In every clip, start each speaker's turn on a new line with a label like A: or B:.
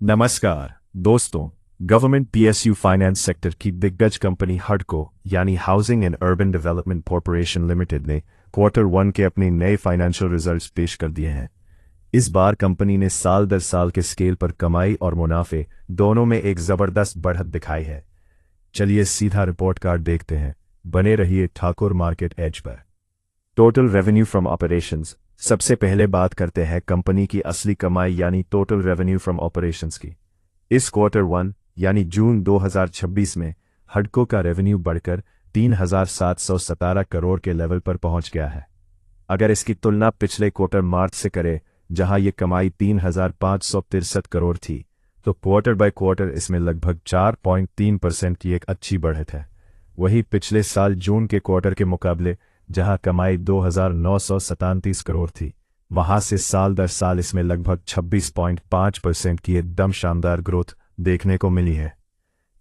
A: नमस्कार दोस्तों। Government PSU finance sector की दिग्गज कंपनी हडको यानी housing and urban development corporation limited ने क्वार्टर 1 के अपने नए फाइनेंशियल रिजल्ट्स पेश कर दिए हैं। इस बार कंपनी ने साल दर साल के स्केल पर कमाई और मुनाफे दोनों में एक जबरदस्त बढ़त दिखाई है। चलिए सीधा रिपोर्ट कार्ड देखते हैं। बने रहिए ठाकुर मार्केट एज पर। Total revenue from operations. सबसे पहले बात करते हैं कंपनी की असली कमाई यानी टोटल रेवेन्यू फ्रॉम ऑपरेशंस की। इस क्वार्टर 1 यानी जून 2026 में हडको का रेवेन्यू बढ़कर 3,717 करोड़ के लेवल पर पहुंच गया है। अगर इसकी तुलना पिछले क्वार्टर मार्च से करें जहां ये कमाई 3,563 करोड़ थी, तो क्वार्टर बाय क्वार्टर इसमें लगभग 4.3% की एक अच्छी बढ़त है। वहीं पिछले साल जून के क्वार्टर के मुकाबले जहां कमाई 2,937 करोड़ थी, वहां से साल दर साल इसमें लगभग 26.5% की एकदम शानदार ग्रोथ देखने को मिली है।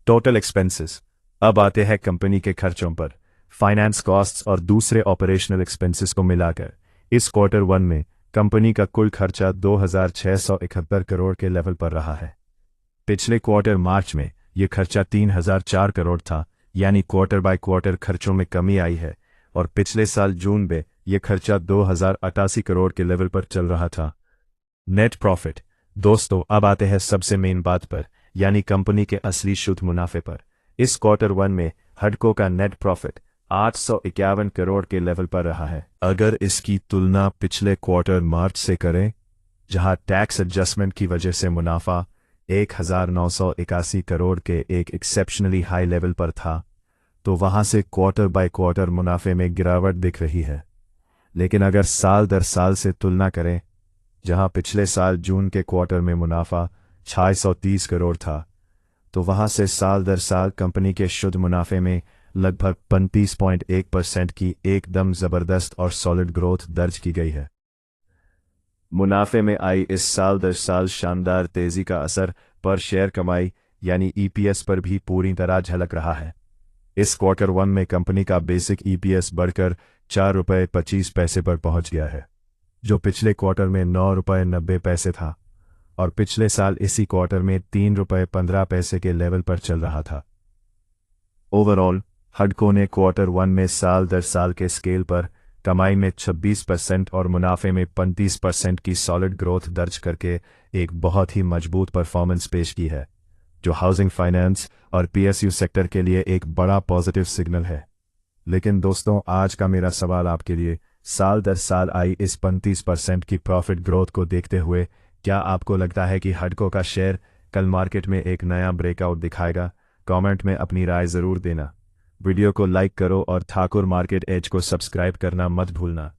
A: Total expenses. अब आते हैं कंपनी के खर्चों पर। फाइनेंस कॉस्ट्स और दूसरे ऑपरेशनल एक्सपेंसेस को मिलाकर इस क्वार्टर 1 में कंपनी का कुल खर्चा 2,671 करोड़ के लेवल पर रहा है। पिछले क्वार्टर मार्च में यह खर्चा 3,004 करोड़ था, यानी क्वार्टर बाय क्वार्टर खर्चों में कमी आई है, और पिछले साल जून में यह खर्चा 2,088 करोड़ के लेवल पर चल रहा था। Net profit. दोस्तों, अब आते हैं सबसे मेन बात पर, यानी कंपनी के असली शुद्ध मुनाफे पर। इस क्वार्टर 1 में हडको का नेट प्रॉफिट 851 करोड़ के लेवल पर रहा है। अगर इसकी तुलना पिछले क्वार्टर मार्च से करें जहां टैक्स एडजस्टमेंट की वजह से मुनाफा 1,981 करोड़ के एक एक्सेप्शनली हाई लेवल पर था, तो वहां से क्वार्टर बाय क्वार्टर मुनाफे में गिरावट दिख रही है। लेकिन अगर साल दर साल से तुलना करें जहां पिछले साल जून के क्वार्टर में मुनाफा 630 करोड़ था, तो वहां से साल दर साल कंपनी के शुद्ध मुनाफे में लगभग 35.1% की एकदम जबरदस्त और सॉलिड ग्रोथ दर्ज की गई है। मुनाफे में आई इस साल दर साल शानदार तेजी का असर पर शेयर कमाई यानी ईपीएस पर भी पूरी तरह झलक रहा है। इस क्वार्टर 1 में कंपनी का बेसिक ईपीएस बढ़कर 4.25 रुपये पर पहुंच गया है, जो पिछले क्वार्टर में 9.90 रुपये था और पिछले साल इसी क्वार्टर में 3.15 रुपये के लेवल पर चल रहा था। ओवरऑल हडको ने क्वार्टर 1 में साल दर साल के स्केल पर कमाई में 26% और मुनाफे में 35% की सॉलिड ग्रोथ दर्ज करके एक बहुत ही मजबूत परफॉर्मेंस पेश की है, जो हाउसिंग फाइनेंस और पीएसयू सेक्टर के लिए एक बड़ा पॉजिटिव सिग्नल है। लेकिन दोस्तों, आज का मेरा सवाल आपके लिए, साल दर साल आई इस 35% की प्रॉफिट ग्रोथ को देखते हुए क्या आपको लगता है कि हडको का शेयर कल मार्केट में एक नया ब्रेकआउट दिखाएगा? कमेंट में अपनी राय ज़रूर देना। वीडियो को लाइक करो और ठाकुर मार्केट एज को सब्सक्राइब करना मत भूलना।